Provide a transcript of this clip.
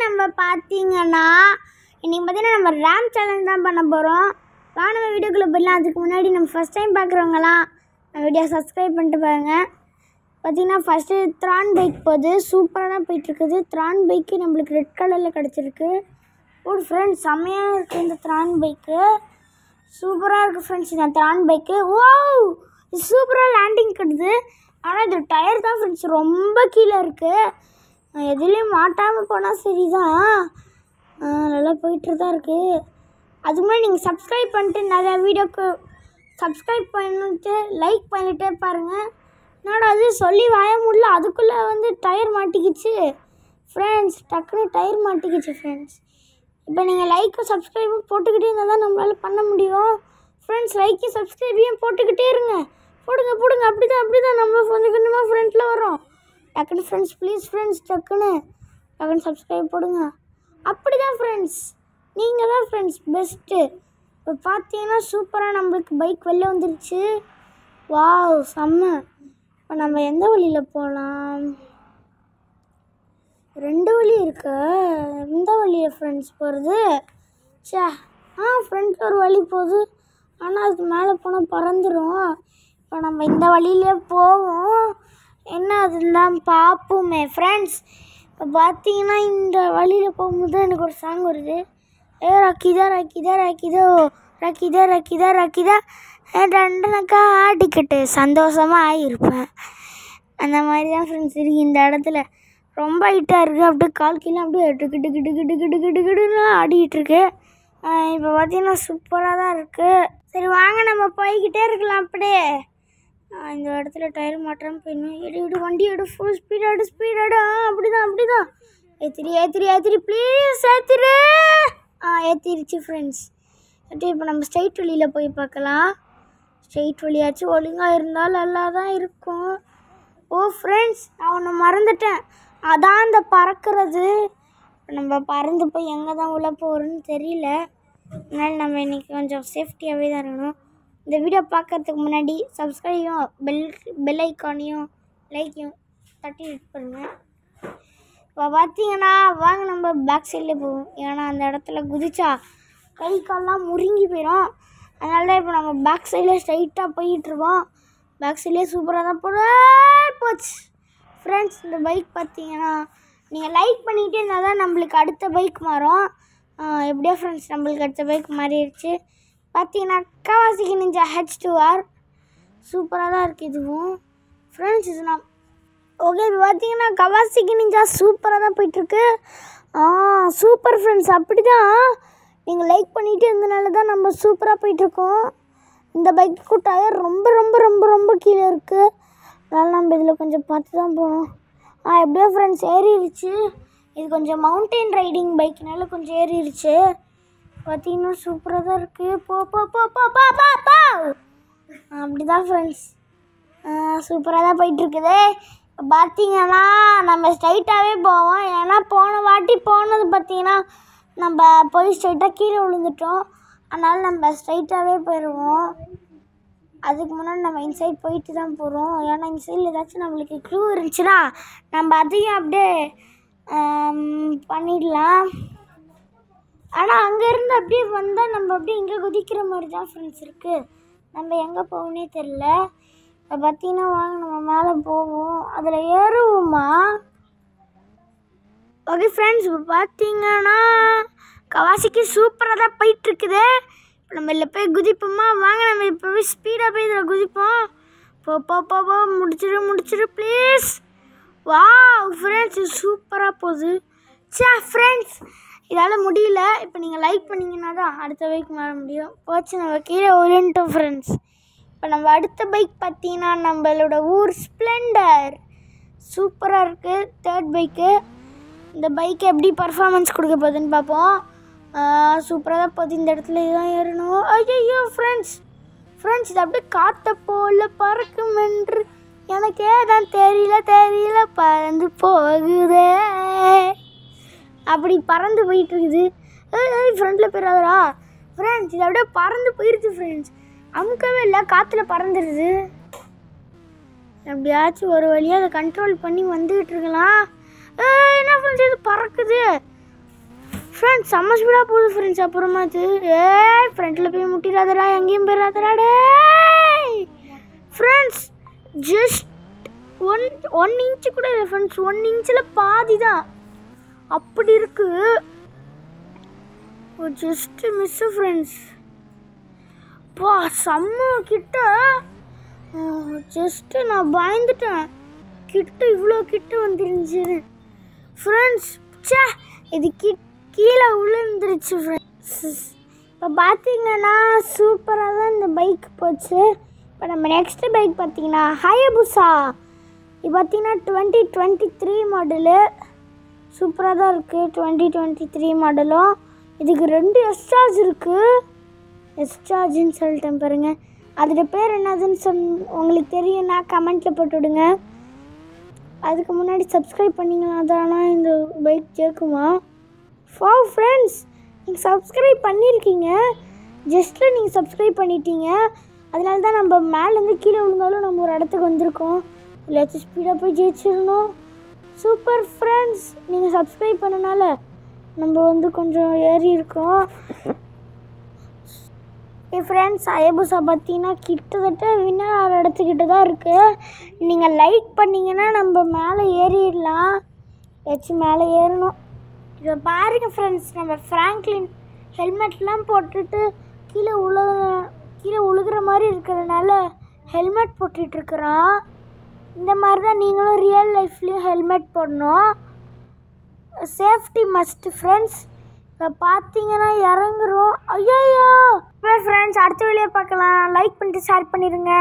நம்ம பார்த்தீங்கன்னா இன்றைக்கி பார்த்தீங்கன்னா நம்ம ரேம் சேலஞ்ச் தான் பண்ண போகிறோம். நம்ம வீடியோக்குள்ளே போயிடலாம். அதுக்கு முன்னாடி நம்ம ஃபஸ்ட் டைம் பார்க்குறவங்களாம் நம்ம வீடியோ சப்ஸ்கிரைப் பண்ணிட்டு பாருங்கள். பார்த்திங்கன்னா ஃபஸ்ட்டு த்ரான் பைக் போகுது, சூப்பராக தான் போயிட்டுருக்குது. த்ரான் பைக்கு நம்மளுக்கு ரெட் கலரில் கிடச்சிருக்கு. ஒரு ஃப்ரெண்ட்ஸ் செம்மையாக இருக்குது இந்த த்ரான் பைக்கு, சூப்பராக இருக்குது ஃப்ரெண்ட்ஸ் இந்த த்ரான் பைக்கு. ஓ சூப்பராக லேண்டிங் கட்டுது. ஆனால் இது டயர் தான் ஃப்ரெண்ட்ஸ் ரொம்ப கீழே இருக்குது. எதுலேயும் மாட்டாமல் போனால் சரி தான், நல்லா போயிட்டு தான் இருக்குது. அதுக்கு முன்னாடி நீங்கள் சப்ஸ்கிரைப் பண்ணிட்டு நிறையா வீடியோக்கு சப்ஸ்கிரைப் பண்ணிட்டு லைக் பண்ணிகிட்டே பாருங்கள். என்னடா அது சொல்லி வாய முடியல, அதுக்குள்ளே வந்து டயர் மாட்டிக்கிச்சு ஃப்ரெண்ட்ஸ், டக்குன்னு டயர் மாட்டிக்கிச்சு ஃப்ரெண்ட்ஸ். இப்போ நீங்கள் லைக்கும் சப்ஸ்கிரைபும் போட்டுக்கிட்டே இருந்தால் தான் நம்மளால் பண்ண முடியும் ஃப்ரெண்ட்ஸ். லைக்கும் சப்ஸ்கிரைபையும் போட்டுக்கிட்டே இருங்க, போடுங்க அப்படி தான் நம்ம கொஞ்சம் கொஞ்சமாக ஃப்ரெண்ட்டில் வரோம். டக்குன்னு ஃப்ரெண்ட்ஸ் ப்ளீஸ் ஃப்ரெண்ட்ஸ் டக்குன்னு சப்ஸ்கிரைப் போடுங்க. அப்படி தான் ஃப்ரெண்ட்ஸ், நீங்கள் தான் ஃப்ரெண்ட்ஸ் பெஸ்ட்டு. இப்போ பார்த்தீங்கன்னா சூப்பராக நம்மளுக்கு பைக் வெளில வந்துருச்சு. வாவ் செம்ம. இப்போ நம்ம எந்த வழியில் போகலாம்? 2 வழி இருக்கு. எந்த வழியை ஃப்ரெண்ட்ஸ் போகிறது? ஃப்ரெண்ட்ஸ் ஒரு வழி போகுது, ஆனால் அதுக்கு மேலே போனால் பறந்துடும். இப்போ நம்ம இந்த வழியிலே போவோம், என்ன அதுதான் பார்ப்போமே ஃப்ரெண்ட்ஸ். இப்போ பார்த்தீங்கன்னா இந்த வழியில் போகும்போது எனக்கு ஒரு சாங் வருது, ரக்கிதா ரெண்டனக்கா ஆடிக்கிட்டு சந்தோஷமாக இருப்பேன். அந்த மாதிரி தான் ஃப்ரெண்ட்ஸ் இருக்குது இந்த இடத்துல. ரொம்ப ஹைட்டாக இருக்குது, அப்படியே கால் கீழே அப்படியே கிட்டு ஆடிக்கிட்டு இருக்கு. இப்போ பார்த்தீங்கன்னா சூப்பராக தான் இருக்குது. சரி வாங்க நம்ம போய்கிட்டே இருக்கலாம். அப்படியே இந்த இடத்துல டயர் மாற்றாமல் போயிடணும். எடு வண்டி எடு, ஃபுல் ஸ்பீடாடு அப்படி தான் ஏற்றிரி ப்ளீஸ் ஏற்றிரு. ஏற்றிருச்சு ஃப்ரெண்ட்ஸ். இப்போ நம்ம ஸ்ட்ரைட் வழியில் போய் பார்க்கலாம். ஸ்ட்ரைட் வழியாச்சும் ஒழுங்காக இருந்தால் நல்லா தான் இருக்கும். ஓ ஃப்ரெண்ட்ஸ் நான் ஒன்று மறந்துட்டேன், அதான் இந்த பறக்கிறது. நம்ம பறந்து போய் எங்கே தான் உள்ளே போகிறோன்னு தெரியல. அதனால் நம்ம இன்றைக்கி கொஞ்சம் சேஃப்டியாகவே தான் இருக்கணும். இந்த வீடியோ பார்க்கறதுக்கு முன்னாடி சப்ஸ்கிரைபையும் பெல் ஐக்கானையும் லைக்கையும் தட்டி ஹிட் பண்ணுங்கள். இப்போ பார்த்தீங்கன்னா வாங்க நம்ம பேக் சைட்லேயே போவோம், ஏன்னா அந்த இடத்துல குதிச்சா கை கால்லாம் முறுங்கி போயிடும். அதனால தான் இப்போ நம்ம பேக் சைடில் ஸ்ட்ரைட்டாக போயிட்டுருக்கோம். பேக் சைட்லேயே சூப்பராக தான் போச்சு ஃப்ரெண்ட்ஸ். இந்த பைக் பார்த்தீங்கன்னா நீங்கள் லைக் பண்ணிக்கிட்டே இருந்தால் தான் நம்மளுக்கு அடுத்த பைக் மாறும். எப்படியோ ஃப்ரெண்ட்ஸ் நம்மளுக்கு அடுத்த பைக் மாறிடுச்சு. பார்த்தீங்கன்னா கவாசிகி நிஞ்சா H2R சூப்பராக தான் இருக்குது இதுவும் ஃப்ரெண்ட்ஸ். இது நான் ஓகே. இப்போ பார்த்தீங்கன்னா கவாசிகி நிஞ்சா சூப்பராக தான் போயிட்டுருக்கு. சூப்பர் ஃப்ரெண்ட்ஸ், அப்படி தான் நீங்கள் லைக் பண்ணிகிட்டு இருந்தனால தான் நம்ம சூப்பராக போயிட்டுருக்கோம். இந்த பைக்கு டயர் ரொம்ப கீழே இருக்குது, அதனால் நம்ம இதில் கொஞ்சம் பார்த்து தான் போகணும். எப்படியோ ஃப்ரெண்ட்ஸ் ஏறிடுச்சு. இது கொஞ்சம் மவுண்டைன் ரைடிங் பைக்குனால கொஞ்சம் ஏறிடுச்சு. பார்த்தீங்கன்னா சூப்பராக தான் இருக்குது. அப்படி தான் ஃப்ரெண்ட்ஸ் சூப்பராக தான் போயிட்டுருக்குது. இப்போ பார்த்தீங்கன்னா நம்ம ஸ்ட்ரைட்டாகவே போவோம், ஏன்னா போன வாட்டி போனது பார்த்தீங்கன்னா நம்ம போய் ஸ்ட்ரைட்டாக கீழே விழுந்துட்டோம். அதனால் நம்ம ஸ்ட்ரைட்டாகவே போயிடுவோம். அதுக்கு முன்னாடி நம்ம இன்சைட் போயிட்டு தான் போகிறோம், ஏன்னா இன்சைடில் ஏதாச்சும் நம்மளுக்கு க்ளூ இருந்துச்சுன்னா நம்ம அதையும் அப்படியே பண்ணிடலாம். ஆனால் அங்கேருந்து அப்படியே வந்தால் நம்ம அப்படியே இங்கே குதிக்கிற மாதிரி தான் ஃப்ரெண்ட்ஸ் இருக்குது. நம்ம எங்கே போகணுன்னே தெரில. இப்போ பார்த்தீங்கன்னா வாங்க நம்ம மேலே போவோம், அதில் ஏறுவோமா? ஓகே ஃப்ரெண்ட்ஸ், இப்போ பார்த்தீங்கன்னா கவாசிக்கு சூப்பராக தான் போயிட்டுருக்குது. இப்போ நம்ம இதில் போய் குதிப்போமா? வாங்க நம்ம இப்போ போய் ஸ்பீடாக போய் இதில் குதிப்போம். போ முடிச்சிடு ப்ளீஸ். வாவ் ஃப்ரெண்ட்ஸ் சூப்பராக போகுது. ஃப்ரெண்ட்ஸ் இதால் முடியல. இப்போ நீங்கள் லைக் பண்ணிங்கன்னா தான் அடுத்த பைக் மாற முடியும். போச்சு நம்ம கீழே விழுந்துட்டோம் ஃப்ரெண்ட்ஸ். இப்போ நம்ம அடுத்த பைக் பார்த்தீங்கன்னா நம்மளோட ஊர் ஸ்ப்ளெண்டர் சூப்பராக இருக்குது. 3rd bike. இந்த பைக்கு எப்படி பர்ஃபார்மன்ஸ் கொடுக்க போகுதுன்னு பார்ப்போம். சூப்பராக தான் போகுது. இந்த இடத்துல இதுதான் ஏறணும். ஐயோ ஃப்ரெண்ட்ஸ் இது அப்படியே காற்ற போல பறக்கும் என்று எனக்கே தான் தெரியல பறந்து போகுதே. அப்படி பறந்து போயிட்டுருக்குது. ஃப்ரெண்டில் போயிடாதரா ஃப்ரெண்ட்ஸ், இது அப்படியே பறந்து போயிடுச்சு ஃப்ரெண்ட்ஸ். அமுக்கவே இல்லை, காற்றுல பறந்துடுது. எப்படியாச்சும் ஒரு வழியாக அதை கண்ட்ரோல் பண்ணி வந்துக்கிட்டு இருக்கலாம். என்ன ஃப்ரெண்ட்ஸ் இது பறக்குது. ஃப்ரெண்ட்ஸ் செம்ம ஸ்பீடாக போகுது ஃப்ரெண்ட்ஸ். அப்புறமா அது ஃப்ரண்ட்டில் போய் முட்டிடாதடா, எங்கேயும் போயிடாதடா ஃப்ரெண்ட்ஸ். ஜஸ்ட் ஒன் இன்ச்சு கூட இல்லை ஃப்ரெண்ட்ஸ், 1 இன்ச்சில் பாதி தான் அப்படி இருக்கு. Just miss friends. பா செம்ம கிட்ட. ஜஸ்ட்டு நான் பயந்துட்டேன், கிட்ட இவ்வளோ கிட்ட வந்துருந்துச்சு ஃப்ரெண்ட்ஸ். சே இது கீழே விழுந்துருச்சு ஃப்ரெண்ட்ஸ். இப்போ பார்த்தீங்கன்னா சூப்பராக தான் இந்த பைக் போச்சு. இப்போ நம்ம நெக்ஸ்ட்டு பைக் பார்த்தீங்கன்னா ஹயபுசா. இது பார்த்தீங்கன்னா 2023 மாடலு. சூப்பராக தான் இருக்குது 2023 மாடலும். இதுக்கு 2 எஸ்சார்ஜ் இருக்குது. எஸ்சார்ஜுன்னு சொல்லிட்டேன் பாருங்கள். அதோட பேர் என்னதுன்னு உங்களுக்கு தெரியும்னா கமெண்ட்டில் போட்டு விடுங்க. அதுக்கு முன்னாடி சப்ஸ்கிரைப் பண்ணிங்கன்னா தானே இந்த பைக் கேட்குமா? ஃப்ரெண்ட்ஸ் நீங்கள் சப்ஸ்கிரைப் பண்ணியிருக்கீங்க, ஜஸ்ட்டில் நீங்கள் சப்ஸ்கிரைப் பண்ணிட்டீங்க. அதனால தான் நம்ம மேலேருந்து கீழே விழுந்தாலும் நம்ம ஒரு இடத்துக்கு வந்திருக்கோம். எல்லாச்சும் ஸ்பீடாக போய் ஜெயிச்சிடணும். சூப்பர் ஃப்ரெண்ட்ஸ், நீங்கள் சப்ஸ்கிரைப் பண்ணனால நம்ம கொஞ்சம் ஏறி இருக்கோம். ஃப்ரெண்ட்ஸ் ஹயபுசா பார்த்தீங்கன்னா கிட்டத்தட்ட வின்னர் இடத்துக்கிட்ட தான் இருக்குது. நீங்கள் லைக் பண்ணிங்கன்னா நம்ம மேலே ஏறிடலாம். ஏதாச்சும் மேலே ஏறணும். இதை பாருங்கள் ஃப்ரெண்ட்ஸ், நம்ம ஃப்ராங்க்லின் ஹெல்மெட்லாம் போட்டுட்டு கீழே உழுகிற மாதிரி இருக்கிறதுனால ஹெல்மெட் போட்டுட்ருக்குறான். இந்த மாதிரி தான் நீங்களும் ரியல் லைஃப்லேயும் ஹெல்மெட் போடணும். Safety must friends. இப்போ பார்த்தீங்கன்னா இறங்குறோம். ஐயோ ஃப்ரெண்ட்ஸ், அடுத்த வீடியோ பார்க்கலாம். லைக் பண்ணிட்டு ஷேர் பண்ணிடுங்க.